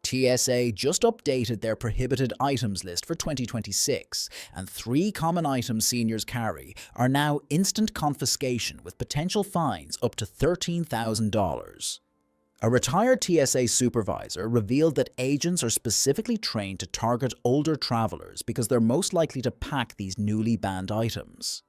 TSA just updated their prohibited items list for 2026, and 3 common items seniors carry are now instant confiscation with potential fines up to $13,000. A retired TSA supervisor revealed that agents are specifically trained to target older travelers because they're most likely to pack these newly banned items.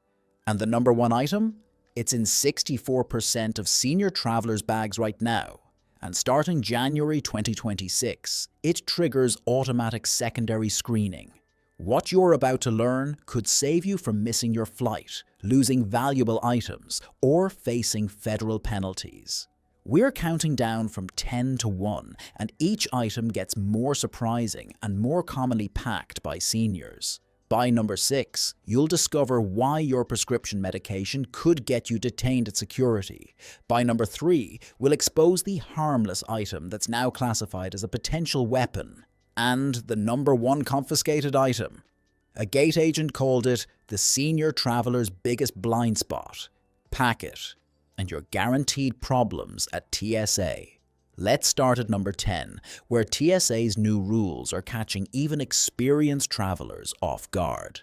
And the number one item? It's in 64% of senior travelers' bags right now. And starting January 2026, it triggers automatic secondary screening. What you're about to learn could save you from missing your flight, losing valuable items, or facing federal penalties. We're counting down from 10 to 1, and each item gets more surprising and more commonly packed by seniors. By number 6, you'll discover why your prescription medication could get you detained at security. By number 3, we'll expose the harmless item that's now classified as a potential weapon. And the number 1 confiscated item. A gate agent called it the senior traveler's biggest blind spot. Pack it, and you're guaranteed problems at TSA. Let's start at number 10, where TSA's new rules are catching even experienced travelers off guard.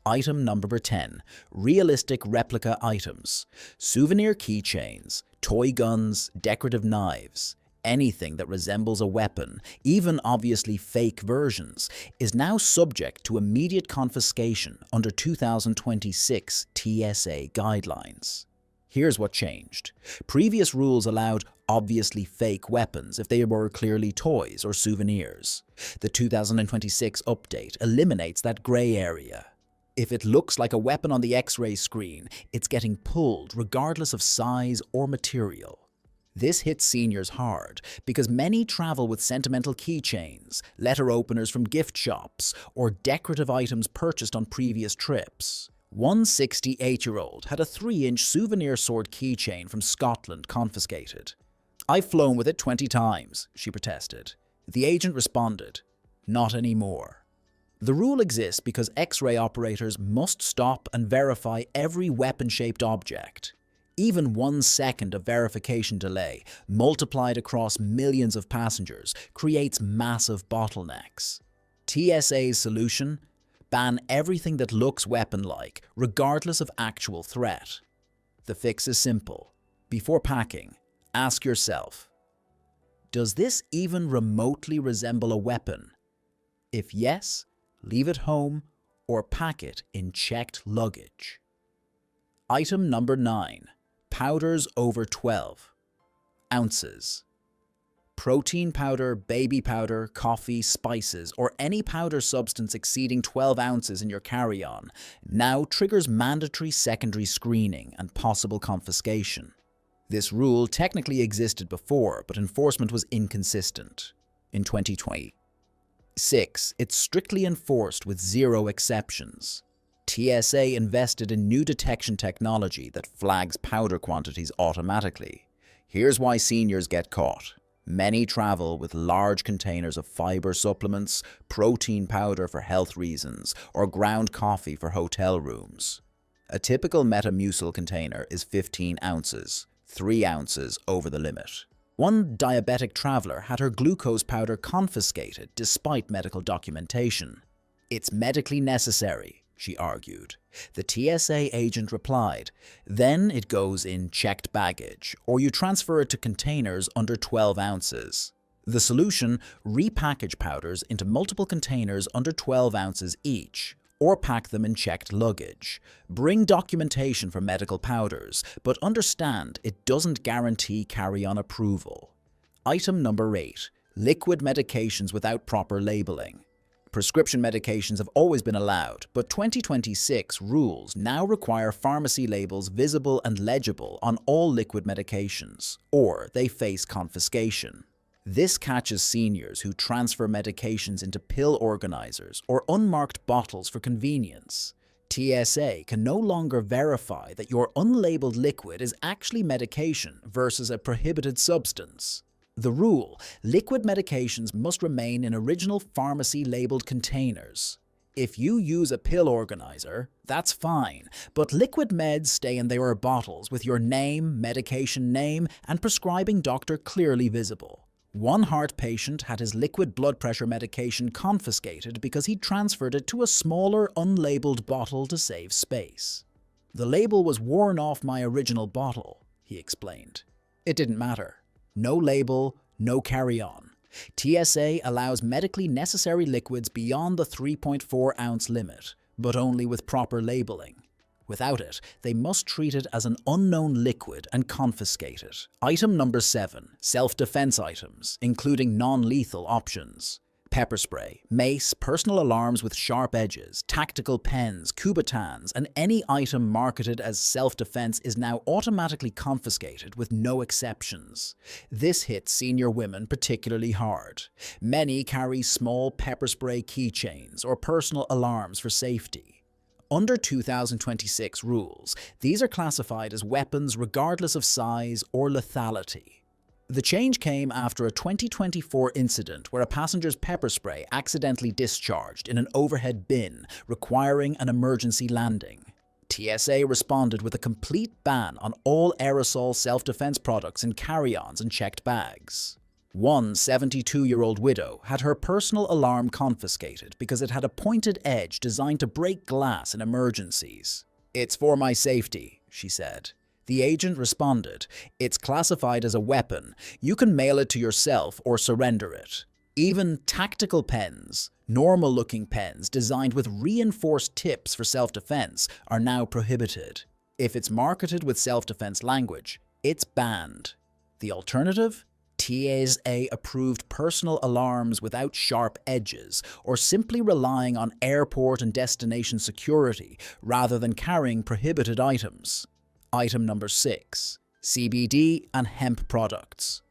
Item number 10, realistic replica items. Souvenir keychains, toy guns, decorative knives, anything that resembles a weapon, even obviously fake versions, is now subject to immediate confiscation under 2026 TSA guidelines. Here's what changed. Previous rules allowed obviously fake weapons if they were clearly toys or souvenirs. The 2026 update eliminates that gray area. If it looks like a weapon on the X-ray screen, it's getting pulled regardless of size or material. This hits seniors hard because many travel with sentimental keychains, letter openers from gift shops, or decorative items purchased on previous trips. One 68-year-old had a 3-inch souvenir sword keychain from Scotland confiscated. "I've flown with it 20 times, she protested. The agent responded, "Not anymore." The rule exists because X-ray operators must stop and verify every weapon-shaped object. Even 1 second of verification delay, multiplied across millions of passengers, creates massive bottlenecks. TSA's solution? Ban everything that looks weapon-like, regardless of actual threat. The fix is simple. Before packing, ask yourself, does this even remotely resemble a weapon? If yes, leave it home or pack it in checked luggage. Item number 9. Powders over 12 ounces. Protein powder, baby powder, coffee, spices, or any powder substance exceeding 12 ounces in your carry-on now triggers mandatory secondary screening and possible confiscation. This rule technically existed before, but enforcement was inconsistent. In 2026, it's strictly enforced with 0 exceptions. TSA invested in new detection technology that flags powder quantities automatically. Here's why seniors get caught. Many travel with large containers of fiber supplements, protein powder for health reasons, or ground coffee for hotel rooms. A typical Metamucil container is 15 ounces, 3 ounces over the limit. One diabetic traveler had her glucose powder confiscated despite medical documentation. "It's medically necessary," she argued. The TSA agent replied, "Then it goes in checked baggage, or you transfer it to containers under 12 ounces. The solution? Repackage powders into multiple containers under 12 ounces each, or pack them in checked luggage. Bring documentation for medical powders, but understand it doesn't guarantee carry-on approval. Item number 8. Liquid medications without proper labeling. Prescription medications have always been allowed, but 2026 rules now require pharmacy labels visible and legible on all liquid medications, or they face confiscation. This catches seniors who transfer medications into pill organizers or unmarked bottles for convenience. TSA can no longer verify that your unlabeled liquid is actually medication versus a prohibited substance. The rule: liquid medications must remain in original pharmacy-labeled containers. If you use a pill organizer, that's fine, but liquid meds stay in their bottles with your name, medication name, and prescribing doctor clearly visible. One heart patient had his liquid blood pressure medication confiscated because he transferred it to a smaller, unlabeled bottle to save space. "The label was worn off my original bottle," he explained. It didn't matter. No label, no carry-on. TSA allows medically necessary liquids beyond the 3.4-ounce limit, but only with proper labeling. Without it, they must treat it as an unknown liquid and confiscate it. Item number 7. Self-defense items, including non-lethal options. Pepper spray, mace, personal alarms with sharp edges, tactical pens, Kubatans, and any item marketed as self-defense is now automatically confiscated with no exceptions. This hits senior women particularly hard. Many carry small pepper spray keychains or personal alarms for safety. Under 2026 rules, these are classified as weapons regardless of size or lethality. The change came after a 2024 incident where a passenger's pepper spray accidentally discharged in an overhead bin, requiring an emergency landing. TSA responded with a complete ban on all aerosol self-defense products in carry-ons and checked bags. One 72-year-old widow had her personal alarm confiscated because it had a pointed edge designed to break glass in emergencies. "It's for my safety," she said. The agent responded, "It's classified as a weapon. You can mail it to yourself or surrender it." Even tactical pens, normal-looking pens designed with reinforced tips for self-defense, are now prohibited. If it's marketed with self-defense language, it's banned. The alternative? TSA-approved personal alarms without sharp edges, or simply relying on airport and destination security rather than carrying prohibited items. Item number 6. CBD and hemp products.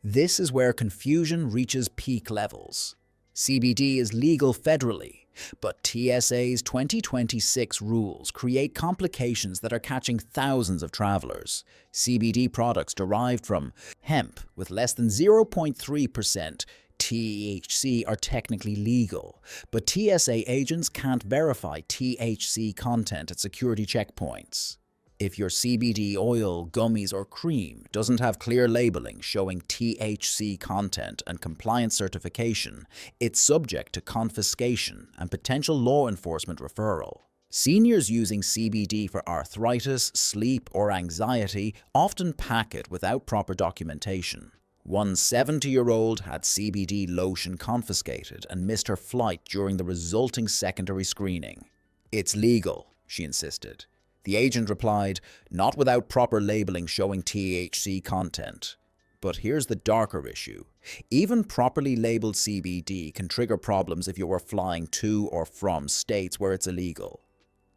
This is where confusion reaches peak levels. CBD is legal federally, but TSA's 2026 rules create complications that are catching thousands of travelers. CBD products derived from hemp with less than 0.3% THC are technically legal, but TSA agents can't verify THC content at security checkpoints. If your CBD oil, gummies, or cream doesn't have clear labeling showing THC content and compliance certification, it's subject to confiscation and potential law enforcement referral. Seniors using CBD for arthritis, sleep, or anxiety often pack it without proper documentation. One 70-year-old had CBD lotion confiscated and missed her flight during the resulting secondary screening. "It's legal," she insisted. The agent replied, "Not without proper labeling showing THC content." But here's the darker issue. Even properly labeled CBD can trigger problems if you are flying to or from states where it's illegal.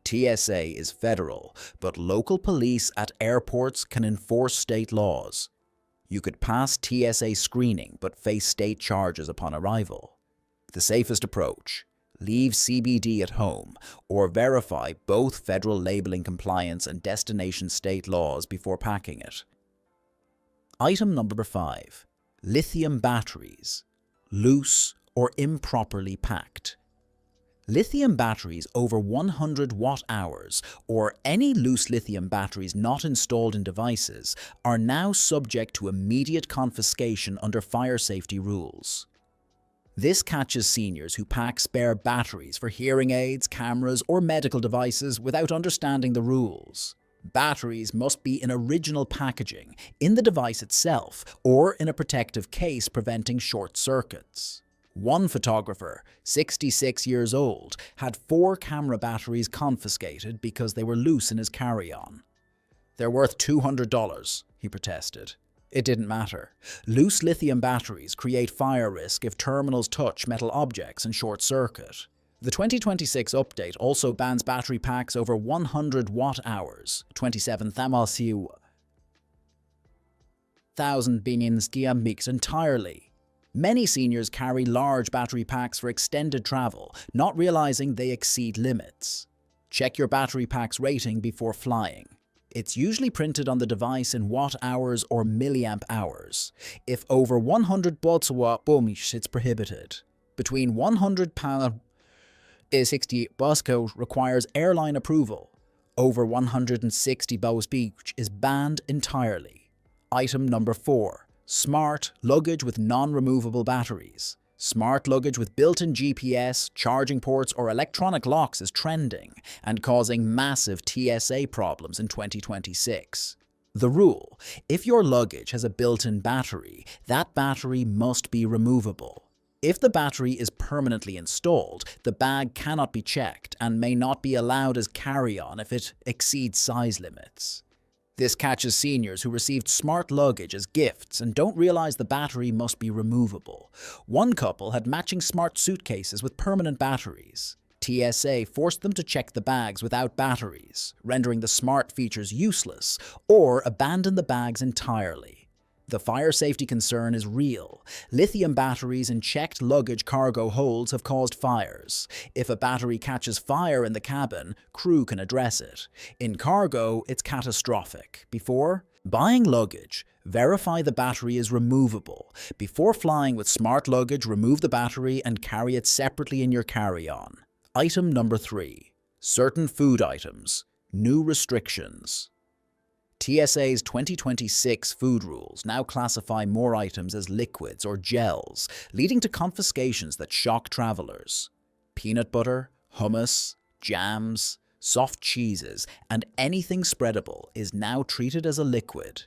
TSA is federal, but local police at airports can enforce state laws. You could pass TSA screening but face state charges upon arrival. The safest approach: leave CBD at home, or verify both federal labeling compliance and destination state laws before packing it. Item number 5. Lithium batteries, loose or improperly packed. Lithium batteries over 100 watt-hours, or any loose lithium batteries not installed in devices, are now subject to immediate confiscation under fire safety rules. This catches seniors who pack spare batteries for hearing aids, cameras, or medical devices without understanding the rules. Batteries must be in original packaging, in the device itself, or in a protective case preventing short circuits. One photographer, 66 years old, had 4 camera batteries confiscated because they were loose in his carry-on. "They're worth $200, he protested. It didn't matter. Loose lithium batteries create fire risk if terminals touch metal objects and short circuit. The 2026 update also bans battery packs over 100 watt-hours, 27,000 billion mix entirely. Many seniors carry large battery packs for extended travel, not realizing they exceed limits. Check your battery pack's rating before flying. It's usually printed on the device in watt-hours or milliamp hours. If over 100 watt, it's prohibited. Between 100 pound is 60 Bosco requires airline approval. Over 160 Bose Beach is banned entirely. Item number 4. Smart luggage with non-removable batteries. Smart luggage with built-in GPS, charging ports, or electronic locks is trending and causing massive TSA problems in 2026. The rule: if your luggage has a built-in battery, that battery must be removable. If the battery is permanently installed, the bag cannot be checked and may not be allowed as carry-on if it exceeds size limits. This catches seniors who received smart luggage as gifts and don't realize the battery must be removable. One couple had matching smart suitcases with permanent batteries. TSA forced them to check the bags without batteries, rendering the smart features useless, or abandon the bags entirely. The fire safety concern is real. Lithium batteries in checked luggage cargo holds have caused fires. If a battery catches fire in the cabin, crew can address it. In cargo, it's catastrophic. Before buying luggage, verify the battery is removable. Before flying with smart luggage, remove the battery and carry it separately in your carry-on. Item number 3. Certain food items. New restrictions. TSA's 2026 food rules now classify more items as liquids or gels, leading to confiscations that shock travelers. Peanut butter, hummus, jams, soft cheeses, and anything spreadable is now treated as a liquid.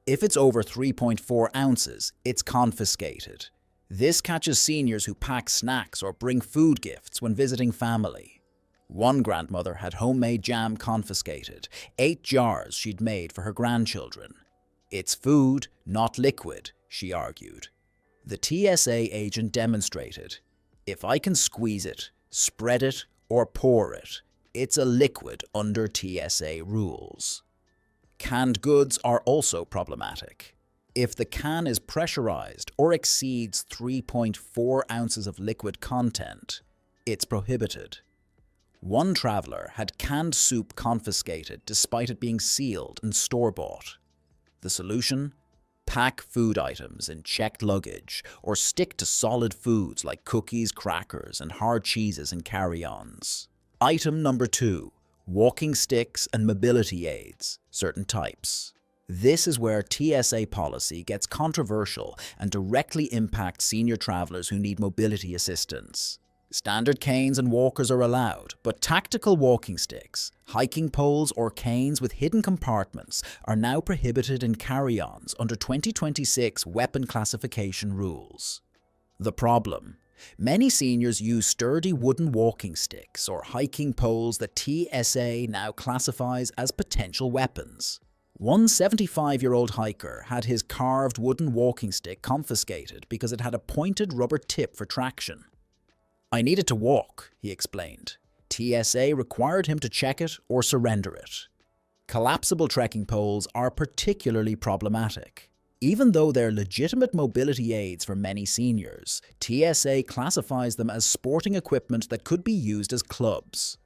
If it's over 3.4 ounces, it's confiscated. This catches seniors who pack snacks or bring food gifts when visiting family. One grandmother had homemade jam confiscated, 8 jars she'd made for her grandchildren. It's food, not liquid, she argued. The TSA agent demonstrated, if I can squeeze it, spread it, or pour it, it's a liquid under TSA rules. Canned goods are also problematic. If the can is pressurized or exceeds 3.4 ounces of liquid content, it's prohibited. One traveler had canned soup confiscated despite it being sealed and store-bought. The solution? Pack food items in checked luggage or stick to solid foods like cookies, crackers, and hard cheeses in carry-ons. Item number 2. Walking sticks and mobility aids, certain types. This is where TSA policy gets controversial and directly impacts senior travelers who need mobility assistance. Standard canes and walkers are allowed, but tactical walking sticks, hiking poles, or canes with hidden compartments are now prohibited in carry-ons under 2026 weapon classification rules. The problem: many seniors use sturdy wooden walking sticks or hiking poles that TSA now classifies as potential weapons. One 75-year-old hiker had his carved wooden walking stick confiscated because it had a pointed rubber tip for traction. I needed to walk, he explained. TSA required him to check it or surrender it. Collapsible trekking poles are particularly problematic. Even though they're legitimate mobility aids for many seniors, TSA classifies them as sporting equipment that could be used as clubs.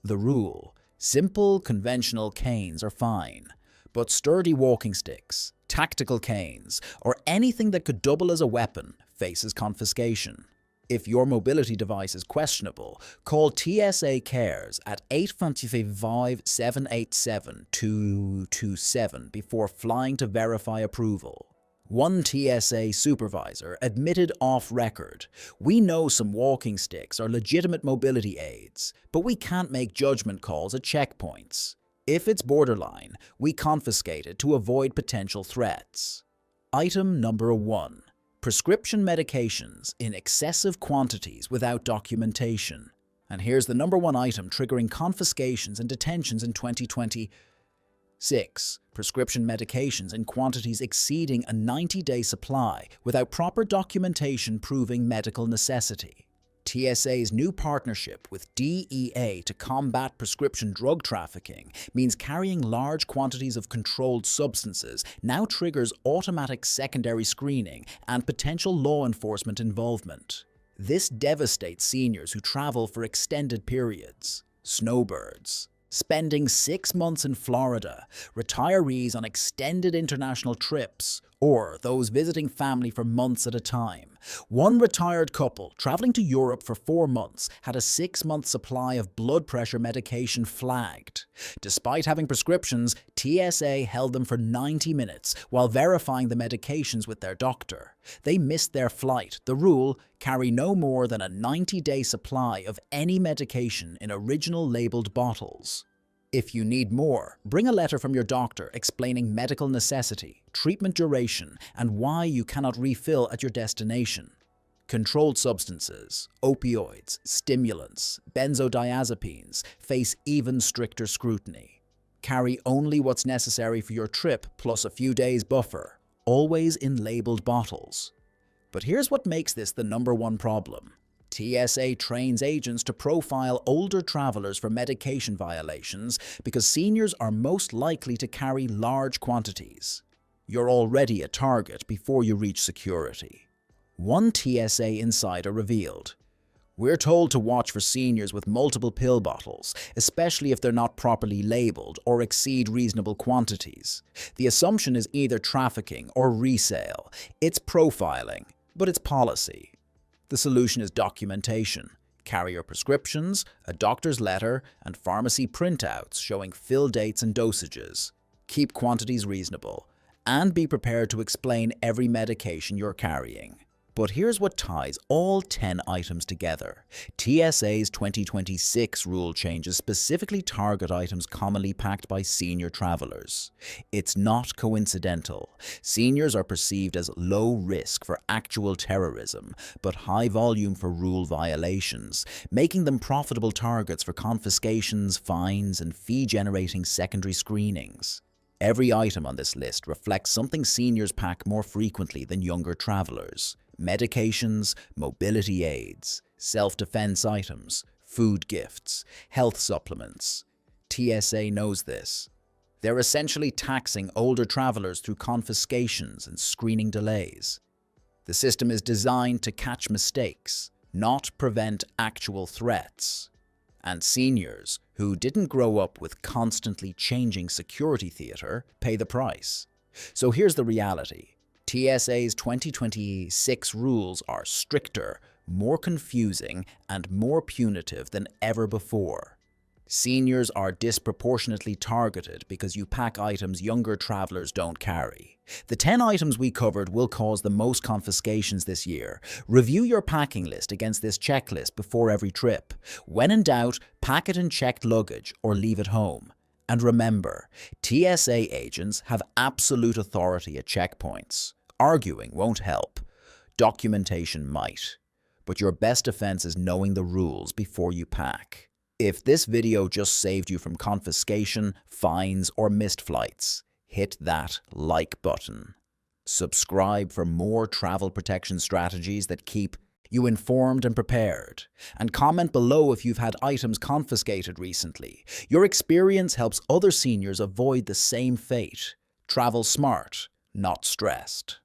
The rule: simple, conventional canes are fine, but sturdy walking sticks, tactical canes, or anything that could double as a weapon faces confiscation. If your mobility device is questionable, call TSA Cares at 855-787-227 before flying to verify approval. One TSA supervisor admitted off-record, "We know some walking sticks are legitimate mobility aids, but we can't make judgment calls at checkpoints. If it's borderline, we confiscate it to avoid potential threats." Item number 1. Prescription medications in excessive quantities without documentation. And here's the number 1 item triggering confiscations and detentions in 2026. Prescription medications in quantities exceeding a 90-day supply without proper documentation proving medical necessity. TSA's new partnership with DEA to combat prescription drug trafficking means carrying large quantities of controlled substances now triggers automatic secondary screening and potential law enforcement involvement. This devastates seniors who travel for extended periods. Snowbirds spending 6 months in Florida, retirees on extended international trips, or those visiting family for months at a time. One retired couple traveling to Europe for 4 months had a 6-month supply of blood pressure medication flagged. Despite having prescriptions, TSA held them for 90 minutes while verifying the medications with their doctor. They missed their flight. The rule: carry no more than a 90-day supply of any medication in original labeled bottles. If you need more, bring a letter from your doctor explaining medical necessity, treatment duration, and why you cannot refill at your destination. Controlled substances, opioids, stimulants, benzodiazepines face even stricter scrutiny. Carry only what's necessary for your trip plus a few days buffer, always in labeled bottles. But here's what makes this the #1 problem. TSA trains agents to profile older travelers for medication violations because seniors are most likely to carry large quantities. You're already a target before you reach security. One TSA insider revealed, "We're told to watch for seniors with multiple pill bottles, especially if they're not properly labeled or exceed reasonable quantities. The assumption is either trafficking or resale. It's profiling, but it's policy." The solution is documentation. Carry your prescriptions, a doctor's letter, and pharmacy printouts showing fill dates and dosages. Keep quantities reasonable, and be prepared to explain every medication you're carrying. But here's what ties all 10 items together. TSA's 2026 rule changes specifically target items commonly packed by senior travelers. It's not coincidental. Seniors are perceived as low risk for actual terrorism, but high volume for rule violations, making them profitable targets for confiscations, fines, and fee-generating secondary screenings. Every item on this list reflects something seniors pack more frequently than younger travelers. Medications, mobility aids, self-defense items, food gifts, health supplements. TSA knows this. They're essentially taxing older travelers through confiscations and screening delays. The system is designed to catch mistakes, not prevent actual threats. And seniors, who didn't grow up with constantly changing security theater, pay the price. So here's the reality. TSA's 2026 rules are stricter, more confusing, and more punitive than ever before. Seniors are disproportionately targeted because you pack items younger travelers don't carry. The 10 items we covered will cause the most confiscations this year. Review your packing list against this checklist before every trip. When in doubt, pack it in checked luggage or leave it home. And remember, TSA agents have absolute authority at checkpoints. Arguing won't help. Documentation might. But your best defense is knowing the rules before you pack. If this video just saved you from confiscation, fines, or missed flights, hit that like button. Subscribe for more travel protection strategies that keep you informed and prepared. And comment below if you've had items confiscated recently. Your experience helps other seniors avoid the same fate. Travel smart, not stressed.